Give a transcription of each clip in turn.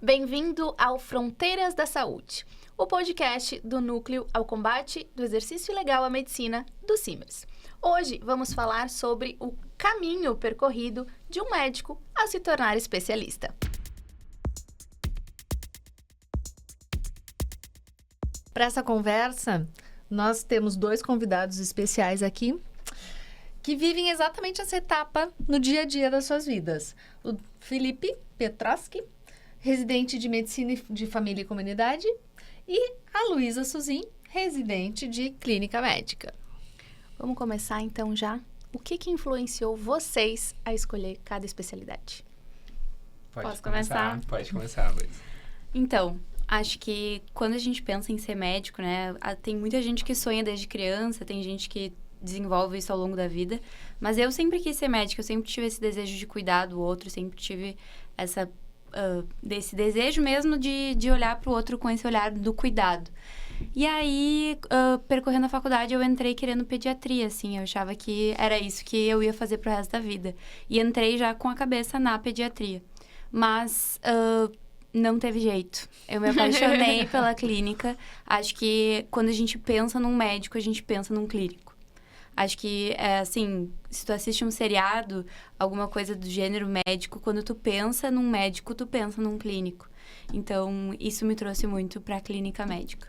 Bem-vindo ao Fronteiras da Saúde, o podcast do Núcleo ao Combate do Exercício Ilegal à Medicina do CIMERS. Hoje vamos falar sobre o caminho percorrido de um médico a se tornar especialista. Para essa conversa, nós temos 2 convidados especiais aqui que vivem exatamente essa etapa no dia a dia das suas vidas. O Felipe Petroski, residente de Medicina de Família e Comunidade, e a Luísa Suzin, residente de Clínica Médica. Vamos começar então já. O que influenciou vocês a escolher cada especialidade? Posso começar? Pode começar, Luísa. Então, acho que quando a gente pensa em ser médico, né, tem muita gente que sonha desde criança, tem gente que desenvolve isso ao longo da vida, mas eu sempre quis ser médica, eu sempre tive esse desejo de cuidar do outro, sempre tive desse desejo mesmo de olhar para o outro com esse olhar do cuidado. E aí, percorrendo a faculdade, eu entrei querendo pediatria, assim, eu achava que era isso que eu ia fazer pro resto da vida. E entrei já com a cabeça na pediatria. Mas não teve jeito. Eu me apaixonei pela clínica. Acho que quando a gente pensa num médico, a gente pensa num clínico. Acho que, assim, se tu assiste um seriado, alguma coisa do gênero médico, quando tu pensa num médico, tu pensa num clínico. Então, isso me trouxe muito pra clínica médica.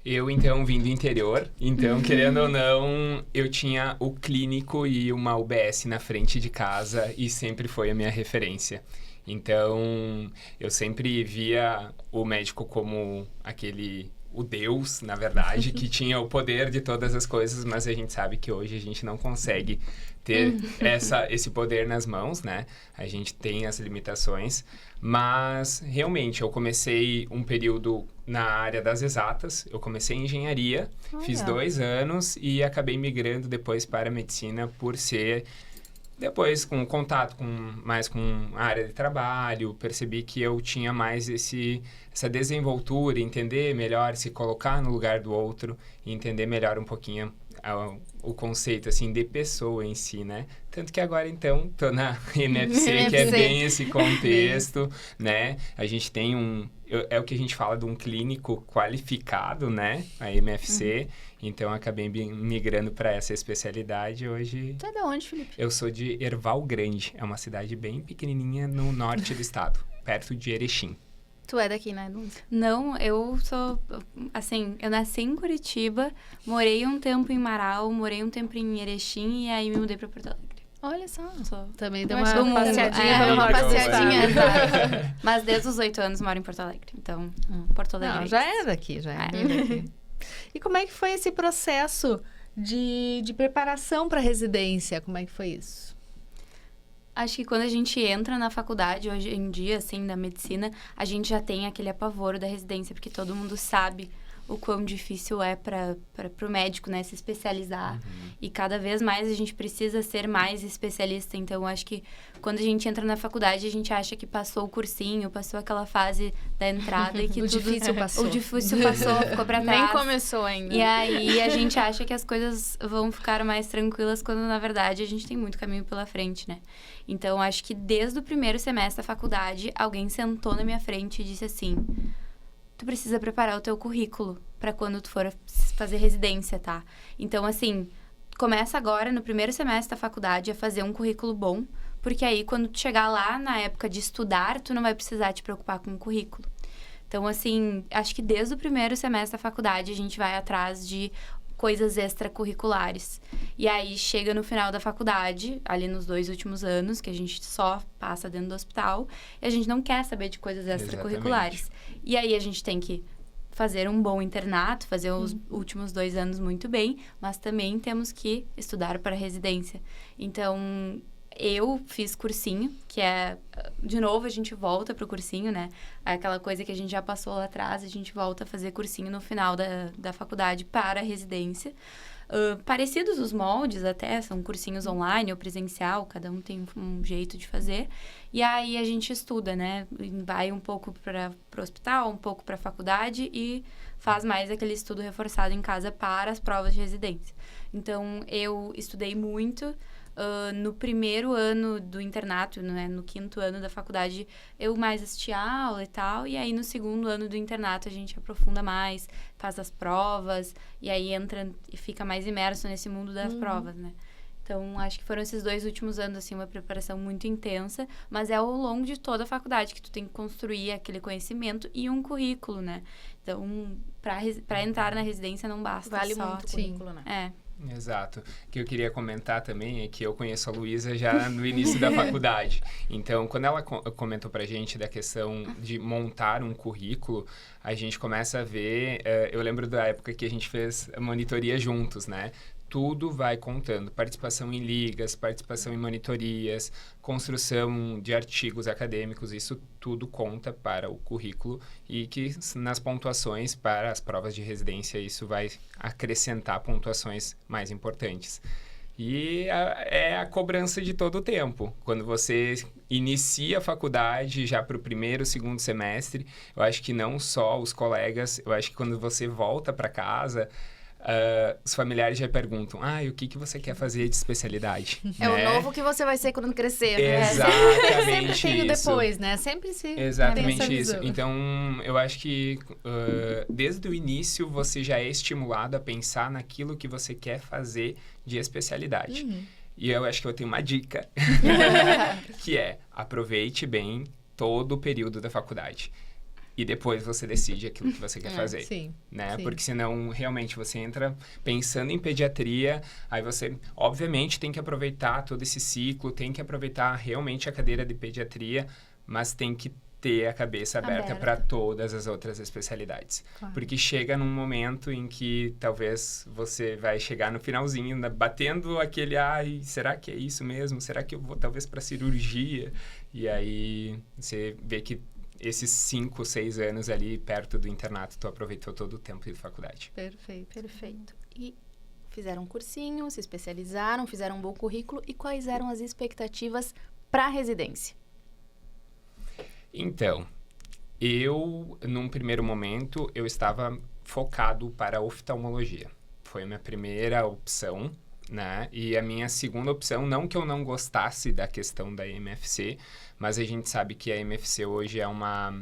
Eu, então, vim do interior. Então, querendo ou não, eu tinha o clínico e uma UBS na frente de casa e sempre foi a minha referência. Então, eu sempre via o médico como o Deus, na verdade, que tinha o poder de todas as coisas, mas a gente sabe que hoje a gente não consegue ter esse poder nas mãos, né? A gente tem as limitações, mas realmente eu comecei um período na área das exatas, eu comecei em engenharia, fiz 2 anos e acabei migrando depois para a medicina por ser... Depois, com contato mais com a área de trabalho, percebi que eu tinha mais essa desenvoltura, entender melhor, se colocar no lugar do outro e entender melhor um pouquinho o conceito, assim, de pessoa em si, né? Tanto que agora, então, tô na MFC, que é bem esse contexto, né? A gente tem é o que a gente fala de um clínico qualificado, né? A MFC. Então, acabei migrando para essa especialidade hoje. Tu é de onde, Felipe? Eu sou de Erval Grande. É uma cidade bem pequenininha no norte do estado, perto de Erechim. Tu é daqui, né, Luísa? Não, eu sou... Assim, eu nasci em Curitiba, morei um tempo em Marau, morei um tempo em Erechim e aí me mudei para Porto Alegre. Olha só. Também deu uma passeadinha. Mas desde os 8 anos moro em Porto Alegre. Então, Porto Alegre. Não, já é daqui, já é daqui. E como é que foi esse processo de preparação para a residência? Como é que foi isso? Acho que quando a gente entra na faculdade, hoje em dia, assim, da medicina, a gente já tem aquele apavoro da residência, porque todo mundo sabe o quão difícil é para o médico, né, se especializar. E cada vez mais a gente precisa ser mais especialista. Então, acho que quando a gente entra na faculdade, a gente acha que passou o cursinho, passou aquela fase da entrada e que o difícil passou. O difícil passou, ficou para trás. Nem começou ainda. E aí, a gente acha que as coisas vão ficar mais tranquilas, quando, na verdade, a gente tem muito caminho pela frente, né? Então, acho que desde o primeiro semestre da faculdade, alguém sentou na minha frente e disse assim... Tu precisa preparar o teu currículo para quando tu for fazer residência, tá? Então, assim, começa agora, no primeiro semestre da faculdade, a fazer um currículo bom, porque aí, quando tu chegar lá na época de estudar, tu não vai precisar te preocupar com o currículo. Então, assim, acho que desde o primeiro semestre da faculdade, a gente vai atrás de coisas extracurriculares. E aí, chega no final da faculdade, ali nos 2 últimos anos, que a gente só passa dentro do hospital, e a gente não quer saber de coisas extracurriculares. Exatamente. E aí, a gente tem que fazer um bom internato, fazer os últimos 2 anos muito bem, mas também temos que estudar para residência. Então, eu fiz cursinho, que é... De novo, a gente volta pro cursinho, né? Aquela coisa que a gente já passou lá atrás, a gente volta a fazer cursinho no final da faculdade para a residência. Parecidos os moldes até, são cursinhos online ou presencial, cada um tem um jeito de fazer. E aí a gente estuda, né? Vai um pouco para o hospital, um pouco para a faculdade e faz mais aquele estudo reforçado em casa para as provas de residência. Então, eu estudei muito, no primeiro ano do internato, né, no 5º ano da faculdade, eu mais assistia aula e tal, e aí no 2º ano do internato a gente aprofunda mais, faz as provas, e aí entra e fica mais imerso nesse mundo das provas, né? Então, acho que foram esses 2 últimos anos, assim, uma preparação muito intensa, mas é ao longo de toda a faculdade que tu tem que construir aquele conhecimento e um currículo, né? Então, para entrar na residência não basta Vale só... muito o currículo, né? Exato. O que eu queria comentar também é que eu conheço a Luísa já no início da faculdade. Então, quando ela comentou pra gente da questão de montar um currículo, a gente começa a ver... eu lembro da época que a gente fez a monitoria juntos, né? Tudo vai contando. Participação em ligas, participação em monitorias, construção de artigos acadêmicos, isso tudo conta para o currículo e que nas pontuações para as provas de residência isso vai acrescentar pontuações mais importantes. E é a cobrança de todo o tempo. Quando você inicia a faculdade já para o 1º, 2º semestre, eu acho que não só os colegas, eu acho que quando você volta para casa... os familiares já perguntam, o que você quer fazer de especialidade? É né? o novo que você vai ser quando crescer, né? Exatamente Sempre tem o isso. depois, né? Sempre se tem essa Exatamente isso. visão. Então, eu acho que desde o início você já é estimulado a pensar naquilo que você quer fazer de especialidade. E eu acho que eu tenho uma dica, que é aproveite bem todo o período da faculdade. E depois você decide aquilo que você quer fazer, Sim, né? sim. Porque senão, realmente, você entra pensando em pediatria, aí você, obviamente, tem que aproveitar todo esse ciclo, tem que aproveitar realmente a cadeira de pediatria, mas tem que ter a cabeça aberta para todas as outras especialidades. Claro. Porque chega num momento em que talvez você vai chegar no finalzinho, batendo aquele, será que é isso mesmo? Será que eu vou talvez para cirurgia? E aí você vê que esses 5, 6 anos ali perto do internato, tu aproveitou todo o tempo de faculdade. Perfeito. E fizeram um cursinho, se especializaram, fizeram um bom currículo. E quais eram as expectativas para a residência? Então, num primeiro momento, eu estava focado para a oftalmologia. Foi a minha primeira opção, né? E a minha segunda opção, não que eu não gostasse da questão da MFC, mas a gente sabe que a MFC hoje é uma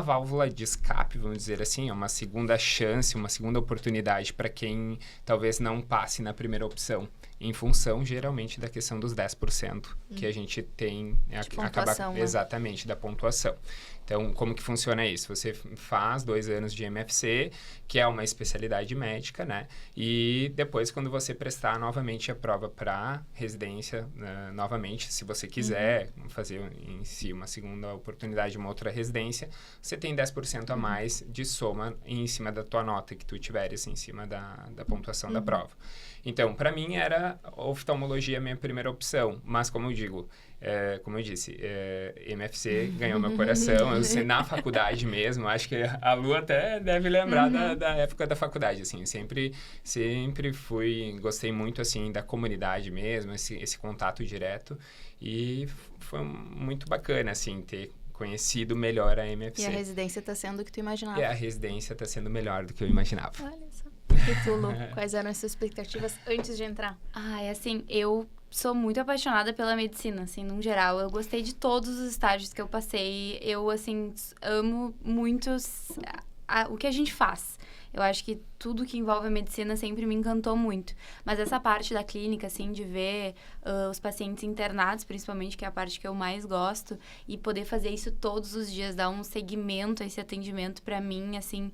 válvula de escape, vamos dizer assim, é uma segunda chance, uma segunda oportunidade para quem talvez não passe na primeira opção, em função, geralmente, da questão dos 10% que a gente tem, pontuação, né? Exatamente, da pontuação. Então, como que funciona isso? Você faz 2 anos de MFC, que é uma especialidade médica, né? E depois, quando você prestar novamente a prova para residência, novamente, se você quiser fazer em si uma segunda oportunidade, uma outra residência, você tem 10% a mais de soma em cima da tua nota que tu tiveres em cima da pontuação da prova. Então, para mim, era oftalmologia a minha primeira opção, mas como eu disse, MFC ganhou meu coração, eu sei, na faculdade mesmo, acho que a Lu até deve lembrar da época da faculdade, assim, sempre gostei muito, assim, da comunidade mesmo, esse contato direto, e foi muito bacana, assim, ter conhecido melhor a MFC. E a residência está sendo o que tu imaginava? E a residência está sendo melhor do que eu imaginava. Olha só. E tu, Lu, quais eram as suas expectativas antes de entrar? Assim, eu sou muito apaixonada pela medicina, assim, num geral. Eu gostei de todos os estágios que eu passei. Eu, assim, amo muito o que a gente faz. Eu acho que tudo que envolve a medicina sempre me encantou muito. Mas essa parte da clínica, assim, de ver os pacientes internados, principalmente, que é a parte que eu mais gosto, e poder fazer isso todos os dias, dar um segmento a esse atendimento, pra mim, assim,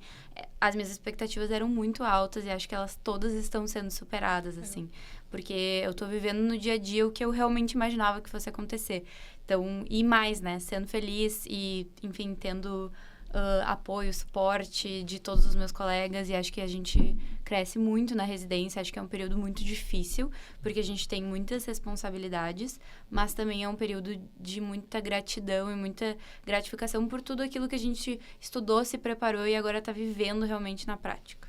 as minhas expectativas eram muito altas e acho que elas todas estão sendo superadas, assim. Porque eu tô vivendo no dia a dia o que eu realmente imaginava que fosse acontecer. Então, e mais, né? Sendo feliz e, enfim, tendo apoio, suporte de todos os meus colegas, e acho que a gente cresce muito na residência. Acho que é um período muito difícil, porque a gente tem muitas responsabilidades, mas também é um período de muita gratidão e muita gratificação por tudo aquilo que a gente estudou, se preparou e agora está vivendo realmente na prática.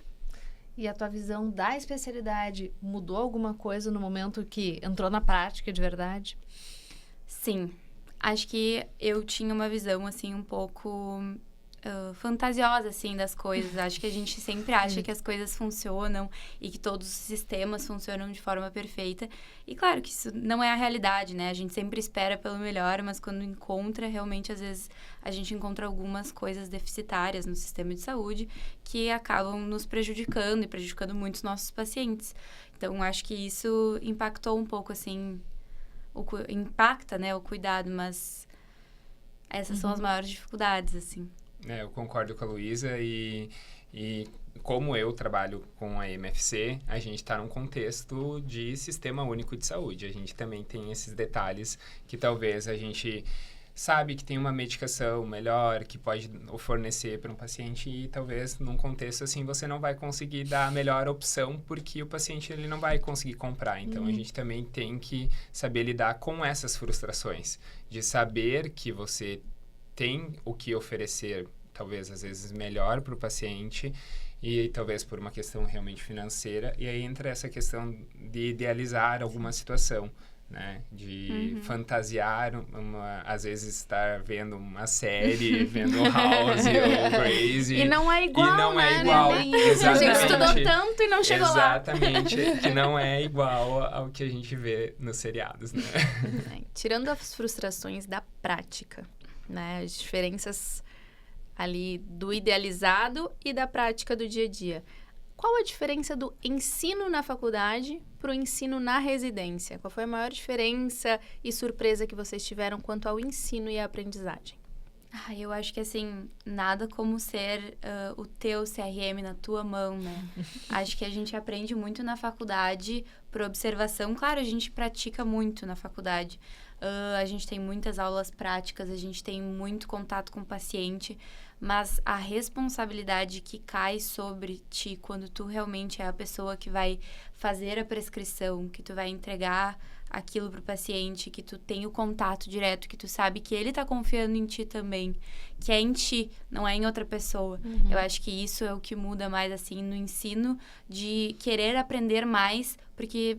E a tua visão da especialidade mudou alguma coisa no momento que entrou na prática de verdade? Sim. Acho que eu tinha uma visão, assim, um pouco fantasiosa, assim, das coisas. Acho que a gente sempre acha que as coisas funcionam e que todos os sistemas funcionam de forma perfeita. E claro que isso não é a realidade, né? A gente sempre espera pelo melhor, mas quando encontra, realmente, às vezes, a gente encontra algumas coisas deficitárias no sistema de saúde que acabam nos prejudicando e prejudicando muito os nossos pacientes. Então, acho que isso impactou um pouco, assim, impacta, né, o cuidado, mas essas são as maiores dificuldades, assim. Eu concordo com a Luísa e como eu trabalho com a MFC, a gente está num contexto de Sistema Único de Saúde. A gente também tem esses detalhes que talvez a gente sabe que tem uma medicação melhor que pode fornecer para um paciente e talvez num contexto assim você não vai conseguir dar a melhor opção porque o paciente ele não vai conseguir comprar. Então, a gente também tem que saber lidar com essas frustrações, de saber que você tem o que oferecer, talvez às vezes melhor para o paciente e talvez por uma questão realmente financeira. E aí entra essa questão de idealizar alguma situação, né? De fantasiar, às vezes estar vendo uma série, vendo House ou Crazy. E não é igual, e não né? é igual. Exatamente. A gente estudou tanto e não chegou Exatamente, que não é igual ao que a gente vê nos seriados, né? Tirando as frustrações da prática, né? As diferenças ali do idealizado e da prática do dia a dia. Qual a diferença do ensino na faculdade para o ensino na residência? Qual foi a maior diferença e surpresa que vocês tiveram quanto ao ensino e à aprendizagem? Eu acho que, assim, nada como ser o teu CRM na tua mão, né? Acho que a gente aprende muito na faculdade por observação. Claro, a gente pratica muito na faculdade. A gente tem muitas aulas práticas, a gente tem muito contato com o paciente, mas a responsabilidade que cai sobre ti quando tu realmente é a pessoa que vai fazer a prescrição, que tu vai entregar aquilo pro paciente, que tu tem o contato direto, que tu sabe que ele tá confiando em ti também, que é em ti, não é em outra pessoa. Eu acho que isso é o que muda mais, assim, no ensino, de querer aprender mais, porque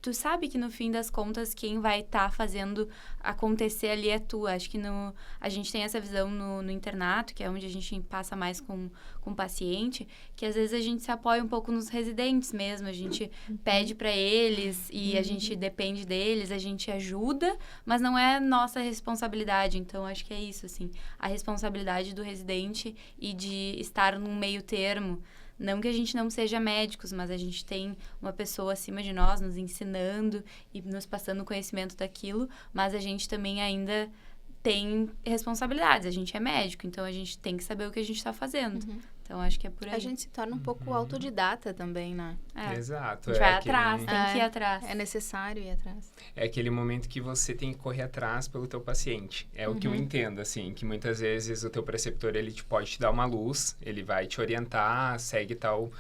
tu sabe que no fim das contas quem vai estar fazendo acontecer ali é tu. Acho que a gente tem essa visão no internato, que é onde a gente passa mais com o paciente, que às vezes a gente se apoia um pouco nos residentes mesmo, a gente pede para eles e a gente depende deles, a gente ajuda, mas não é nossa responsabilidade. Então, acho que é isso, assim, a responsabilidade do residente e de estar num meio termo. Não que a gente não seja médicos, mas a gente tem uma pessoa acima de nós nos ensinando e nos passando conhecimento daquilo, mas a gente também ainda tem responsabilidades. A gente é médico, então a gente tem que saber o que a gente está fazendo. Então, acho que é por aí. A gente se torna um pouco autodidata também, né? Exato. A gente vai atrás, tem que ir atrás. É necessário ir atrás. É aquele momento que você tem que correr atrás pelo teu paciente. É o que eu entendo, assim, que muitas vezes o teu preceptor, ele pode te dar uma luz, ele vai te orientar, segue tal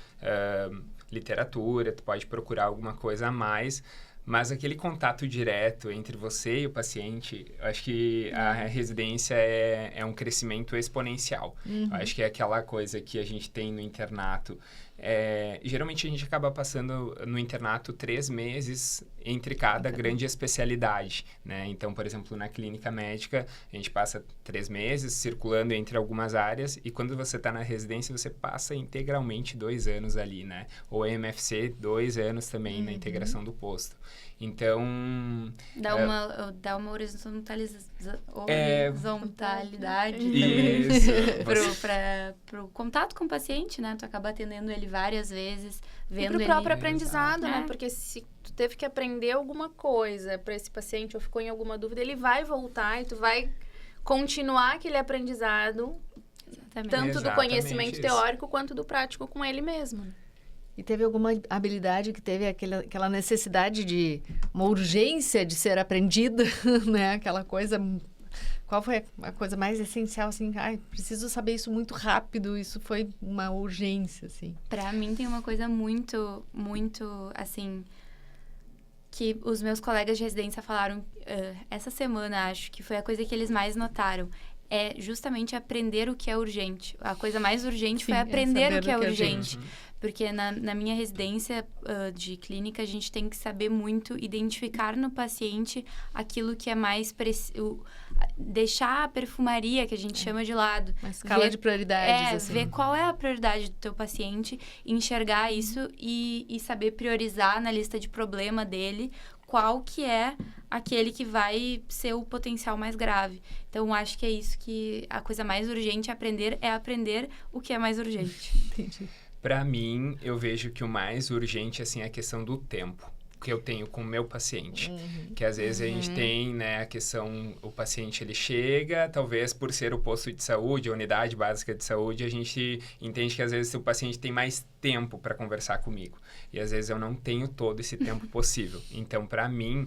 literatura, tu pode procurar alguma coisa a mais, mas aquele contato direto entre você e o paciente, eu acho que a residência é um crescimento exponencial. Eu acho que é aquela coisa que a gente tem no internato. Geralmente a gente acaba passando no internato 3 meses entre cada grande especialidade, né? Então, por exemplo, na clínica médica, a gente passa 3 meses circulando entre algumas áreas e quando você está na residência, você passa integralmente 2 anos ali, né? Ou a MFC, 2 anos também na integração do posto. Então... Dá uma horizontalidade Isso. pro contato com o paciente, né? Tu acaba atendendo ele várias vezes, vendo pro ele... próprio aprendizado, né? É. Porque se tu teve que aprender alguma coisa para esse paciente ou ficou em alguma dúvida, ele vai voltar e tu vai continuar aquele aprendizado, Exatamente. tanto do conhecimento isso. teórico quanto do prático com ele mesmo. E teve alguma habilidade que teve aquela necessidade de uma urgência de ser aprendida, né? Aquela coisa... Qual foi a coisa mais essencial, assim? Preciso saber isso muito rápido. Isso foi uma urgência, assim. Pra mim tem uma coisa muito, muito, assim... que os meus colegas de residência falaram essa semana, acho que foi a coisa que eles mais notaram. É justamente aprender o que é urgente. A coisa mais urgente foi aprender o que é urgente. Porque na minha residência de clínica, a gente tem que saber muito identificar no paciente aquilo que é mais deixar a perfumaria, que a gente chama de lado. Uma escala de prioridades, assim. Ver qual é a prioridade do teu paciente, enxergar isso e saber priorizar na lista de problema dele qual que é aquele que vai ser o potencial mais grave. Então, acho que é isso que a coisa mais urgente é aprender o que é mais urgente. Entendi. Para mim, eu vejo que o mais urgente, assim, é a questão do tempo que eu tenho com o meu paciente. Que às vezes a gente tem, né, a questão, o paciente ele chega, talvez por ser o posto de saúde, a unidade básica de saúde, a gente entende que às vezes o paciente tem mais tempo para conversar comigo. E às vezes eu não tenho todo esse tempo possível. Então, para mim,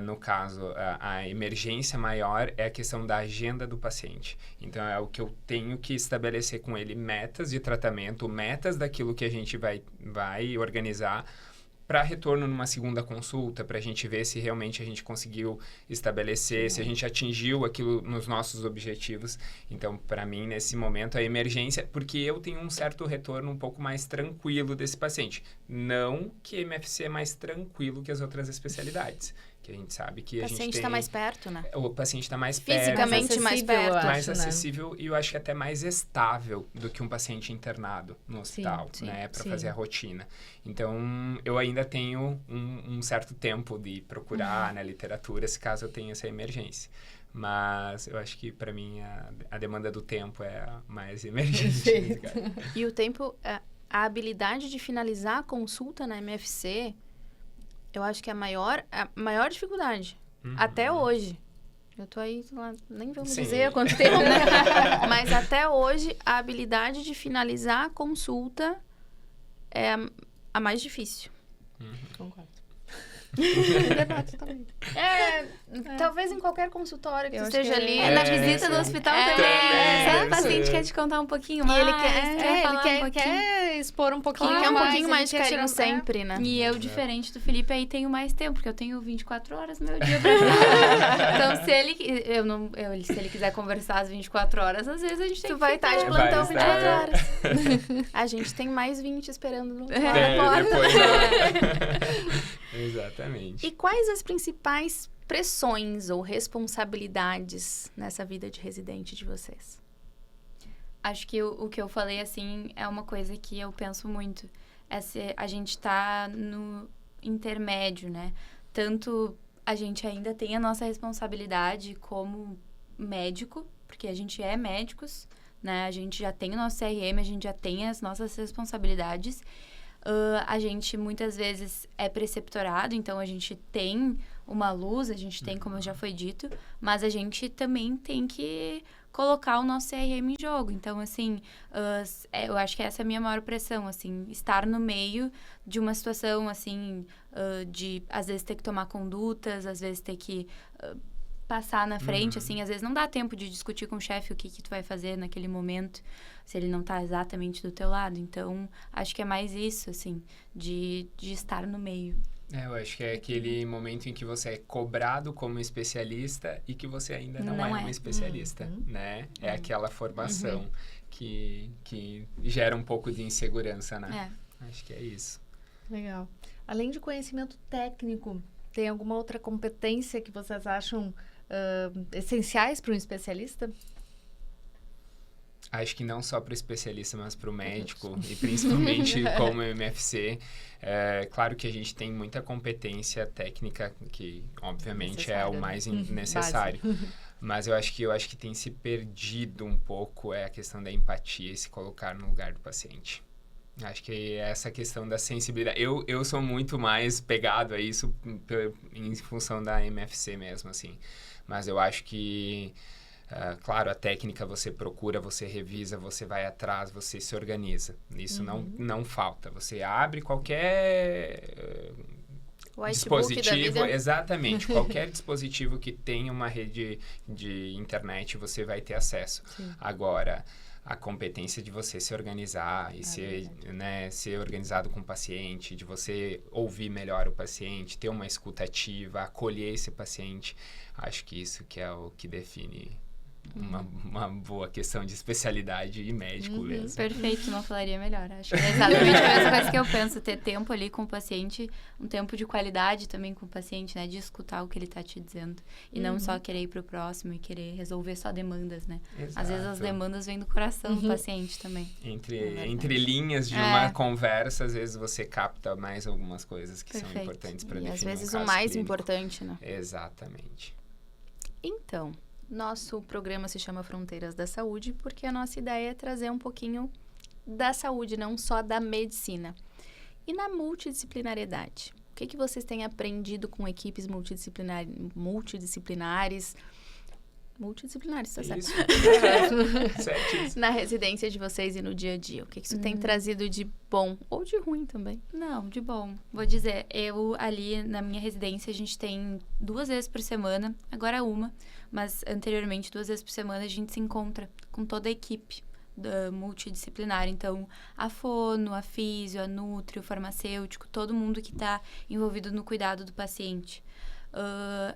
no caso, a emergência maior é a questão da agenda do paciente. Então, é o que eu tenho que estabelecer com ele metas de tratamento, metas daquilo que a gente vai organizar para retorno numa segunda consulta, para a gente ver se realmente a gente conseguiu estabelecer, se a gente atingiu aquilo nos nossos objetivos. Então, para mim, nesse momento, a emergência, porque eu tenho um certo retorno um pouco mais tranquilo desse paciente. Não que MFC é mais tranquilo que as outras especialidades, que a gente sabe que a gente tem... O paciente está mais perto, né? O paciente está mais perto. Fisicamente mais perto. Mais acessível e eu acho que até mais estável do que um paciente internado no hospital, né? Para fazer a rotina. Então, eu ainda tenho um certo tempo de procurar na literatura, se caso eu tenha essa emergência. Mas eu acho que, para mim, a demanda do tempo é a mais emergente. E o tempo, a habilidade de finalizar a consulta na MFC... Eu acho que é a maior dificuldade. Até hoje. Eu tô aí, lá, nem vamos dizer há quanto tempo, né? Mas até hoje, a habilidade de finalizar a consulta é a mais difícil. Concordo. também. Talvez em qualquer consultório que tu esteja ali. Na visita do hospital também. Sabe, o paciente quer te contar um pouquinho mais. Ele quer expor um pouquinho mais. Quer um pouquinho mais de carinho sempre, né? E eu, diferente do Felipe, aí tenho mais tempo, porque eu tenho 24 horas no meu dia pra fazer. Então, se ele quiser conversar às 24 horas, às vezes a gente tem que vai estar de plantão 24 horas. A gente tem mais 20 esperando no Exatamente. E quais as principais pressões ou responsabilidades nessa vida de residente de vocês? Acho que o que eu falei, assim, é uma coisa que eu penso muito. A gente tá no intermédio, né? Tanto a gente ainda tem a nossa responsabilidade como médico, porque a gente é médicos, né? A gente já tem o nosso CRM, a gente já tem as nossas responsabilidades. A gente muitas vezes é preceptorado, então a gente tem uma luz, a gente tem, como já foi dito, mas a gente também tem que colocar o nosso CRM em jogo. Então, assim, eu acho que essa é a minha maior pressão, assim, estar no meio de uma situação, assim, de às vezes ter que tomar condutas, às vezes ter que passar na frente, assim, às vezes não dá tempo de discutir com o chefe o que tu vai fazer naquele momento, se ele não tá exatamente do teu lado. Então, acho que é mais isso, assim, de estar no meio. Eu acho que é aquele momento em que você é cobrado como especialista e que você ainda não é um especialista, né? É aquela formação que gera um pouco de insegurança, né? Acho que é isso. Legal. Além de conhecimento técnico, tem alguma outra competência que vocês acham essenciais para um especialista? Acho que não só para o especialista, mas para o médico e principalmente como MFC. Claro que a gente tem muita competência técnica, que obviamente é o mais necessário. Mas eu acho que tem se perdido um pouco a questão da empatia e se colocar no lugar do paciente. Acho que essa questão da sensibilidade... Eu sou muito mais pegado a isso em função da MFC mesmo, assim. Mas eu acho que... claro, a técnica você procura, você revisa, você vai atrás, você se organiza. Isso não falta. Você abre qualquer dispositivo, exatamente, qualquer dispositivo que tenha uma rede de internet, você vai ter acesso. Sim. Agora, a competência de você se organizar e ser organizado com o paciente, de você ouvir melhor o paciente, ter uma escuta ativa, acolher esse paciente, acho que isso que é o que define uma boa questão de especialidade e médico mesmo. Perfeito, não falaria melhor. Acho que é exatamente a mesma coisa que eu penso. Ter tempo ali com o paciente, um tempo de qualidade também com o paciente, né? De escutar o que ele tá te dizendo. E não só querer ir pro próximo e querer resolver só demandas, né? Exato. Às vezes as demandas vêm do coração do paciente também. Entre linhas de uma conversa, às vezes você capta mais algumas coisas que são importantes para definir às vezes um caso o mais clínico. importante, né? Exatamente. Então, nosso programa se chama Fronteiras da Saúde porque a nossa ideia é trazer um pouquinho da saúde, não só da medicina. E na multidisciplinariedade? O que vocês têm aprendido com equipes multidisciplinares? Multidisciplinares, tá certo? Isso. Certíssimo. Na residência de vocês e no dia a dia. O que isso tem trazido de bom ou de ruim também? Não, de bom. Vou dizer, eu ali na minha residência, a gente tem 2 vezes por semana, agora uma, mas anteriormente 2 vezes por semana a gente se encontra com toda a equipe multidisciplinar. Então, a fono, a físio, a nutri, o farmacêutico, todo mundo que está envolvido no cuidado do paciente.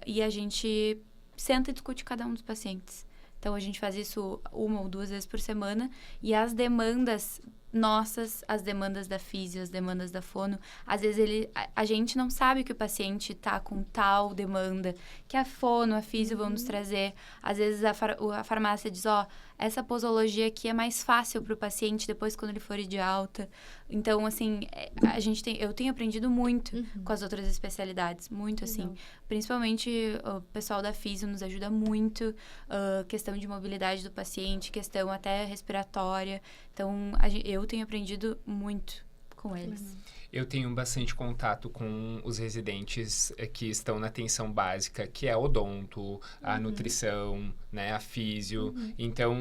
E a gente senta e discute cada um dos pacientes. Então, a gente faz isso 1 ou 2 vezes por semana. E as demandas nossas, as demandas da físio, as demandas da fono, às vezes a gente não sabe que o paciente está com tal demanda, que a fono, a físio vão nos trazer. Às vezes a farmácia diz, essa posologia aqui é mais fácil para o paciente depois quando ele for de alta. Então, assim, eu tenho aprendido muito com as outras especialidades, muito assim. Principalmente o pessoal da físio nos ajuda muito, questão de mobilidade do paciente, questão até respiratória. Então, eu tenho aprendido muito com eles. Eu tenho bastante contato com os residentes que estão na atenção básica, que é a odonto, a nutrição, né, a físio. Então,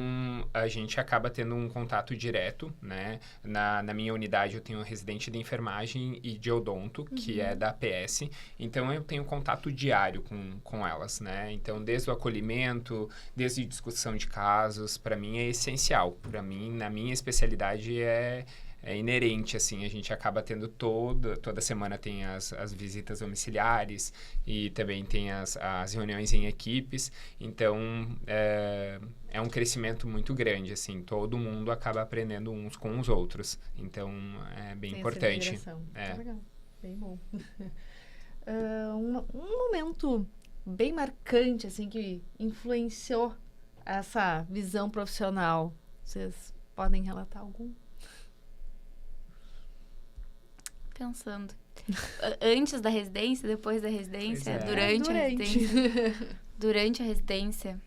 a gente acaba tendo um contato direto, né? Na minha unidade, eu tenho um residente de enfermagem e de odonto, que é da APS. Então, eu tenho contato diário com elas, né? Então, desde o acolhimento, desde a discussão de casos, para mim é essencial. Para mim, na minha especialidade, é inerente, assim, a gente acaba tendo toda semana tem as visitas domiciliares e também tem as reuniões em equipes, então é um crescimento muito grande, assim, todo mundo acaba aprendendo uns com os outros, então é bem importante. Tá legal, bem bom. Um momento bem marcante, assim, que influenciou essa visão profissional, vocês podem relatar algum? Pensando. Antes da residência, depois da residência, durante a residência. Durante a residência.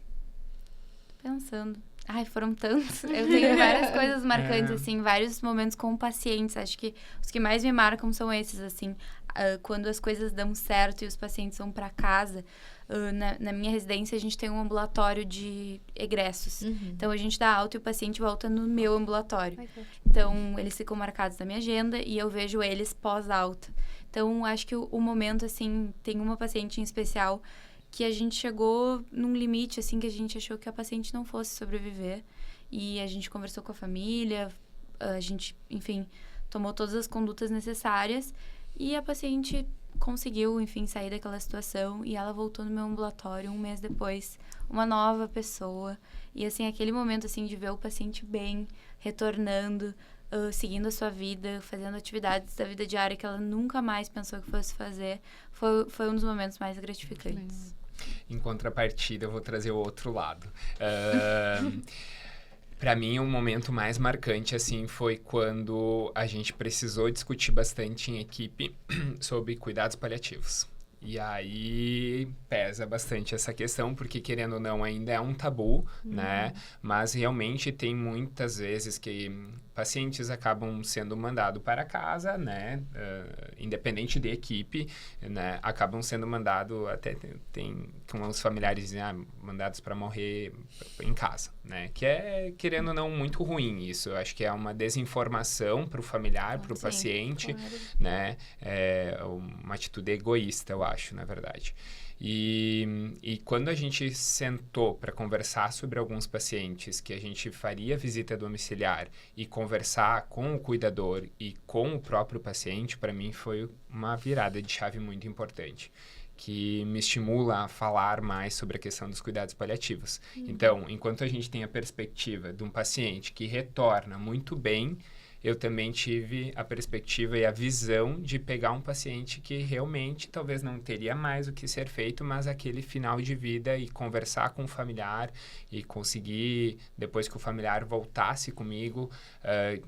Pensando. Ai, foram tantos. Eu tenho várias coisas marcantes, assim, vários momentos com pacientes. Acho que os que mais me marcam são esses, assim. Quando as coisas dão certo e os pacientes vão para casa. Na minha residência, a gente tem um ambulatório de egressos. Então, a gente dá alta e o paciente volta no meu ambulatório. Então, eles ficam marcados na minha agenda e eu vejo eles pós-alta. Então, acho que o momento, assim, tem uma paciente em especial que a gente chegou num limite, assim, que a gente achou que a paciente não fosse sobreviver. E a gente conversou com a família, a gente, enfim, tomou todas as condutas necessárias e a paciente conseguiu, enfim, sair daquela situação e ela voltou no meu ambulatório 1 mês depois, uma nova pessoa. E, assim, aquele momento, assim, de ver o paciente bem, retornando, seguindo a sua vida, fazendo atividades da vida diária que ela nunca mais pensou que fosse fazer, foi um dos momentos mais gratificantes. Em contrapartida, eu vou trazer o outro lado. Para mim, o momento mais marcante, assim, foi quando a gente precisou discutir bastante em equipe sobre cuidados paliativos. E aí pesa bastante essa questão, porque querendo ou não, ainda é um tabu, né? Mas realmente tem muitas vezes que pacientes acabam sendo mandados para casa, né? Independente de equipe, né? Acabam sendo mandados, até tem os familiares dizem, mandados para morrer em casa, né? Que é, querendo ou não, muito ruim isso. Eu acho que é uma desinformação para o familiar, para o paciente, né? É uma atitude egoísta, eu acho, na verdade. E quando a gente sentou para conversar sobre alguns pacientes que a gente faria visita domiciliar e conversar com o cuidador e com o próprio paciente, para mim foi uma virada de chave muito importante. que me estimula a falar mais sobre a questão dos cuidados paliativos. Então, enquanto a gente tem a perspectiva de um paciente que retorna muito bem, eu também tive a perspectiva e a visão de pegar um paciente que realmente talvez não teria mais o que ser feito, mas aquele final de vida e conversar com o familiar e conseguir, depois que o familiar voltasse comigo,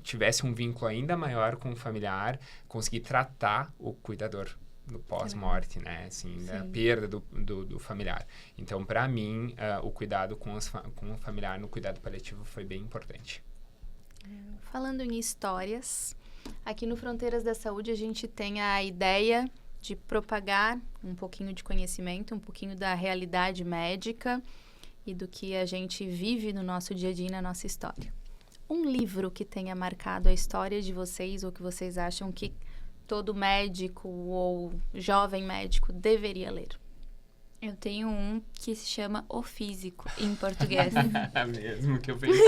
tivesse um vínculo ainda maior com o familiar, conseguir tratar o cuidador no pós-morte, né? Assim, da perda do familiar. Então, para mim, o cuidado com o familiar no cuidado paliativo foi bem importante. Falando em histórias, aqui no Fronteiras da Saúde a gente tem a ideia de propagar um pouquinho de conhecimento, um pouquinho da realidade médica e do que a gente vive no nosso dia a dia e na nossa história. Um livro que tenha marcado a história de vocês ou que vocês acham que todo médico ou jovem médico deveria ler? Eu tenho um que se chama O Físico, em português. É mesmo que eu pensei.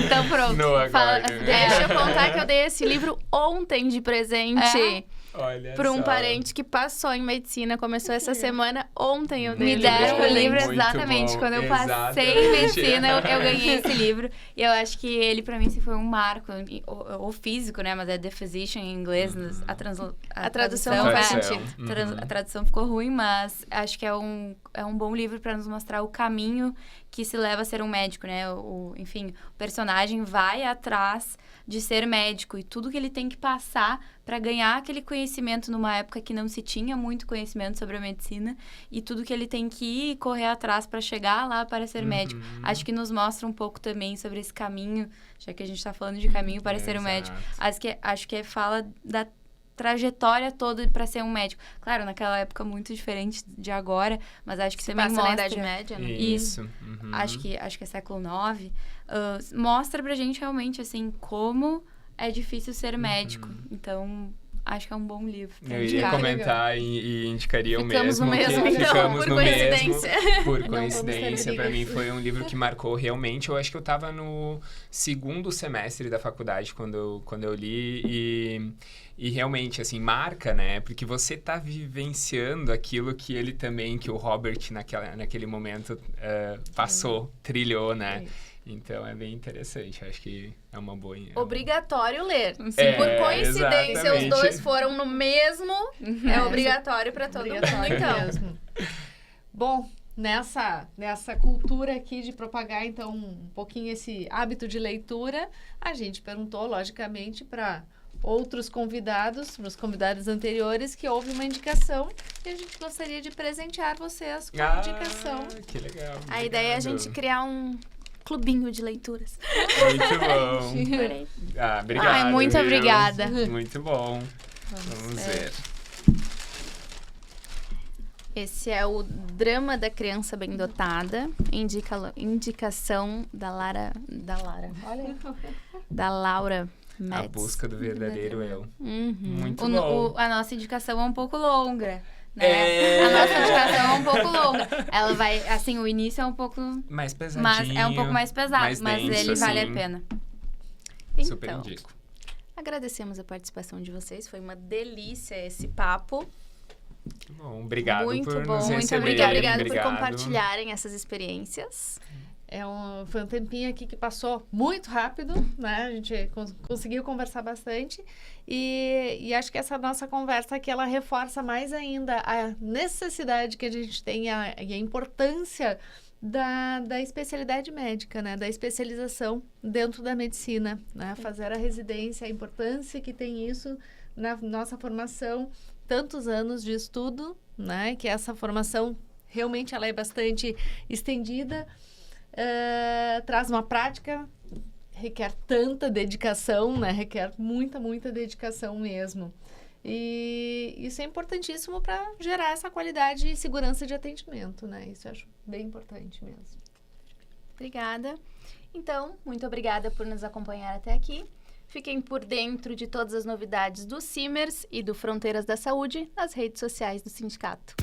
Então pronto. No agora. Deixa eu contar que eu dei esse livro ontem de presente Olha para um só. parente que passou em medicina, começou essa semana. Ontem eu dei Me o deram o livro Muito exatamente bom, quando eu passei exatamente. em medicina, eu ganhei esse livro. E eu acho que ele, pra mim, foi um marco. O físico, né? Mas é The Physician em inglês. A tradução não faz sentido. A tradução ficou ruim, mas acho que é um bom livro para nos mostrar o caminho que se leva a ser um médico, né? Enfim, o personagem vai atrás de ser médico e tudo que ele tem que passar para ganhar aquele conhecimento numa época que não se tinha muito conhecimento sobre a medicina e tudo que ele tem que ir correr atrás para chegar lá para ser médico. Acho que nos mostra um pouco também sobre esse caminho, já que a gente está falando de caminho para ser um médico. Acho que fala da trajetória toda para ser um médico. Claro, naquela época muito diferente de agora, mas acho que também passa mostra... na Idade Média, né? Isso. Acho que é século IX. Mostra pra gente realmente, assim, como é difícil ser médico. Então, acho que é um bom livro. Eu iria comentar e indicaria Ficamos o mesmo. no mesmo, então, Ficamos por no coincidência. mesmo. Por Não vamos coincidência, ter para mim brigas. foi um livro que marcou realmente. Eu acho que eu estava no segundo semestre da faculdade quando eu li e realmente, assim, marca, né? Porque você tá vivenciando aquilo que ele também, que o Robert naquele momento passou, trilhou, né? Então, é bem interessante. Acho que é uma boa... Obrigatório ler. Se É, por coincidência exatamente. os dois foram no mesmo, é obrigatório para todo mundo, Obrigatório então. mesmo. Bom, nessa cultura aqui de propagar, então, um pouquinho esse hábito de leitura, a gente perguntou, logicamente, para outros convidados, para os convidados anteriores, que houve uma indicação e a gente gostaria de presentear vocês com a indicação. Que legal. A ideia é a gente criar um clubinho de leituras. Muito bom. Obrigado. Ai, muito viu? obrigada. Muito bom. Vamos ver. Esse é o Drama da Criança Bem Dotada, indicação da Laura Metz. A busca do verdadeiro eu. Muito O- bom. a nossa indicação é um pouco longa, né? A nossa indicação é um pouco longa. Ela vai, assim, o início é um pouco... Mais pesadinho. Mas é um pouco mais pesado, mais mas denso, ele vale a assim. pena. Super Então, indico. agradecemos a participação de vocês. Foi uma delícia esse papo. Bom, obrigado Muito por bom, nos muito receberem. obrigada por compartilharem essas experiências. Foi um tempinho aqui que passou muito rápido, né? A gente conseguiu conversar bastante e acho que essa nossa conversa aqui, ela reforça mais ainda a necessidade que a gente tem e a importância da especialidade médica, né? Da especialização dentro da medicina, né? Fazer a residência, a importância que tem isso na nossa formação, tantos anos de estudo, né? Que essa formação realmente ela é bastante estendida, traz uma prática, requer tanta dedicação, né? Requer muita dedicação mesmo. E isso é importantíssimo para gerar essa qualidade e segurança de atendimento, né? Isso eu acho bem importante mesmo. Obrigada. Então, muito obrigada por nos acompanhar até aqui. Fiquem por dentro de todas as novidades do Simers e do Fronteiras da Saúde nas redes sociais do sindicato.